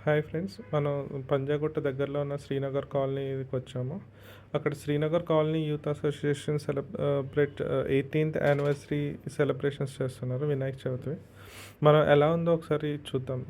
Hi friends, మనం పంజాగుట్ట దగ్గరలో ఉన్న శ్రీనగర్ కాలనీకి వచ్చాము. అక్కడ Srinagar colony youth association celebrate 18th anniversary celebrations చేస్తున్నారు వినాయక చవితి. మనం ఎలా ఉందో ఒకసారి చూద్దాం.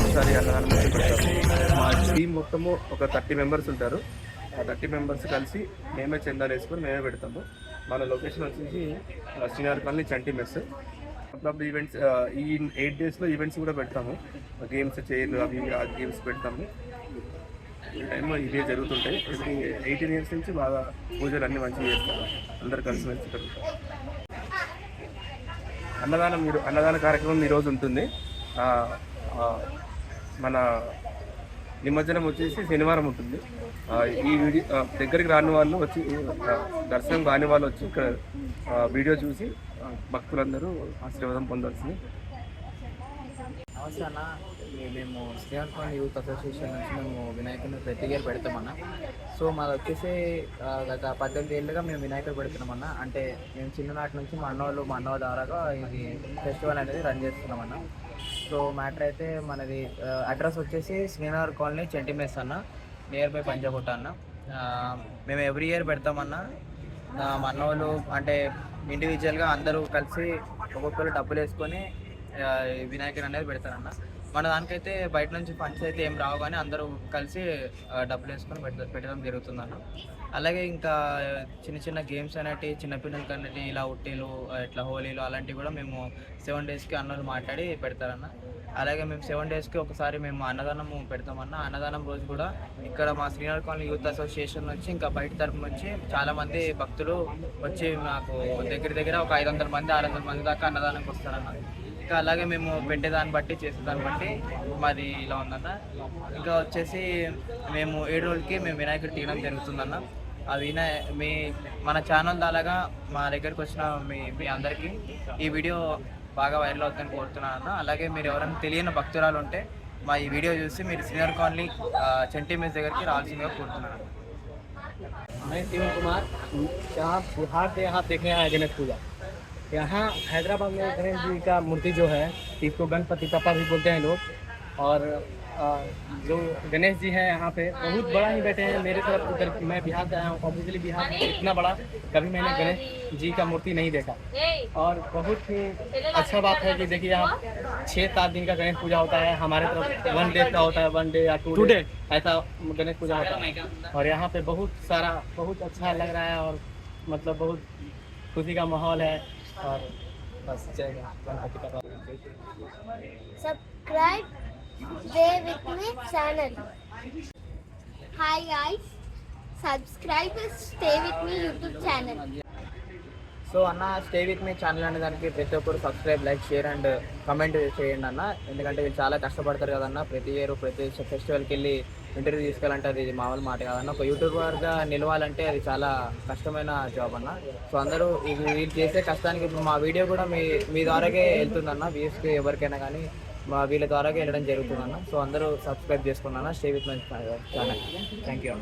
ఒకసారి అన్నదానం పెడతాము. మా టీం మొత్తము ఒక 30 మెంబర్స్ ఉంటారు. ఆ 30 మెంబర్స్ కలిసి మేమే చందాలు వేసుకొని మేమే పెడతాము. మన లొకేషన్ వచ్చేసి శ్రీనగర్ కాలనీ చంటి మెస్. అప్పుడప్పుడు ఈవెంట్స్ ఈ 8 డేస్లో ఈవెంట్స్ కూడా పెడతాము. గేమ్స్ చైర్లు అవి గేమ్స్ పెడతాము. ఈ టైంలో ఇవే జరుగుతుంటాయి. 18 ఇయర్స్ నుంచి బాగా పూజలు అన్నీ మంచిగా చేస్తారు. అందరు కలిసి మంచి జరుగుతారు. అన్నదాన కార్యక్రమం ఈరోజు ఉంటుంది. మన నిమజ్జనం వచ్చేసి శనివారం ఉంటుంది. ఈ వీడియో దగ్గరికి రాని వాళ్ళు వచ్చి దర్శనం కాని వాళ్ళు వచ్చి ఇక్కడ వీడియో చూసి భక్తులందరూ ఆశీర్వాదం పొందాల్సింది. నమస్తే అన్న, మేము శ్రీనగర్ యూత్ అసోసియేషన్ నుంచి మేము వినాయకుడిని ప్రతి ఇయర్ పెడతామన్న. సో మాది వచ్చేసి గత 18 ఏళ్ళుగా మేము వినాయకుడు పెడుతున్నామన్న. అంటే మేము చిన్ననాటి నుంచి మా అన్న ద్వారాగా ఇది ఫెస్టివల్ అనేది రన్ చేస్తున్నామన్న. సో మ్యాటర్ అయితే మనది అడ్రస్ వచ్చేసి శ్రీనగర్ కాలనీ చంటి మెస్ అన్న, నియర్ బై పంజాగుట్ట అన్న. మేము ఎవ్రీ ఇయర్ పెడతామన్న. మా అన్నోళ్ళు అంటే ఇండివిజువల్గా అందరూ కలిసి ఒక్కొక్కరు డబ్బులు వేసుకొని వినాయకుడు అనేది పెడతారన్న. మన దానికైతే బయట నుంచి ఫండ్స్ అయితే ఏం రావు, కానీ అందరూ కలిసి డబ్బులు వేసుకొని పెట్టడం జరుగుతుందన్న. అలాగే ఇంకా చిన్న చిన్న గేమ్స్ అనేవి చిన్నపిల్లలకి అనేది ఇలా ఉట్టీలు ఇట్లా హోలీలు అలాంటివి కూడా మేము 7 డేస్కి అన్నలు మాట్లాడి పెడతారన్న. అలాగే మేము 7 డేస్కి ఒకసారి మేము అన్నదానం పెడతామన్న. అన్నదానం రోజు కూడా ఇక్కడ మా శ్రీనగర్ కాలనీ యూత్ అసోసియేషన్ నుంచి ఇంకా బయట తరపు నుంచి చాలామంది భక్తులు వచ్చి మాకు దగ్గర ఒక 500 మంది 600 మంది దాకా అన్నదానంకి వస్తారన్న. ఇంకా అలాగే మేము పెట్టేదాన్ని బట్టి చేసేదాన్ని బట్టి మాది ఇలా ఉందన్న. ఇంకా వచ్చేసి మేము 7 రోజులకి మేము వినాయకుడు తీయడం జరుగుతుందన్న. అది మన ఛానల్ దాలాగా మా దగ్గరికి వచ్చిన మీ అందరికీ ఈ వీడియో బాగా వైరల్ అవుతుందని కోరుతున్నాను అన్న. అలాగే మీరు ఎవరైనా తెలియని భక్తురాలు ఉంటే మా ఈ వీడియో చూసి మీరు శ్రీనగర్ కాలనీ చంటి మెస్ దగ్గరికి రావాల్సిందిగా కోరుతున్నాను. मैं शिव कुमार यहाँ बिहार से यहाँ देखने आया गणेश पूजा। यहाँ हैदराबाद में गणेश जी का मूर्ति जो है, इसको गणपति पापा भी बोलते हैं लोग। और जो गणेश जी हैं यहाँ पे बहुत बड़ा ही बैठे हैं। मेरे तरफ उधर मैं बिहार से आया हूँ, ऑब्वियसली बिहार में इतना बड़ा कभी मैंने गणेश जी का मूर्ति नहीं देखा। और बहुत ही अच्छा बात है कि देखिए यहाँ 6-7 दिन का गणेश पूजा होता है। हमारे तरफ 1 डे का होता है, 1 डे या 2 डे ऐसा गणेश पूजा होता है। और यहाँ पे बहुत अच्छा लग रहा है और मतलब बहुत खुशी का माहौल है। और बस जय गणपति का subscribe Stay with me channel. Hi guys, subscribe to Stay with me YouTube channel. So అన్న, స్టే విత్ మీ ఛానల్ అనే దానికి ప్రతి ఒక్కరు subscribe, like, share and comment చేయండి అన్న. ఎందుకంటే వీళ్ళు చాలా కష్టపడతారు కదన్న. ప్రతి ఇయర్ ప్రతి ఫెస్టివల్కి వెళ్ళి ఇంటర్వ్యూ తీసుకెళ్ళాలంటే అది మామూలు మాట కాదన్న. ఒక యూట్యూబర్గా నిలవాలంటే అది చాలా కష్టమైన జాబ్ అన్న. సో అందరూ వీళ్ళు చేసే కష్టానికి ఇప్పుడు మా వీడియో కూడా మీ ద్వారాగే వెళ్తుందన్న. వ్యూస్కి ఎవరికైనా కానీ మా వీళ్ళ ద్వారాగా వెళ్ళడం జరుగుతుందన్న. సో అందరూ సబ్స్క్రైబ్ చేసుకున్నాను. Stay with my channel. Thank you.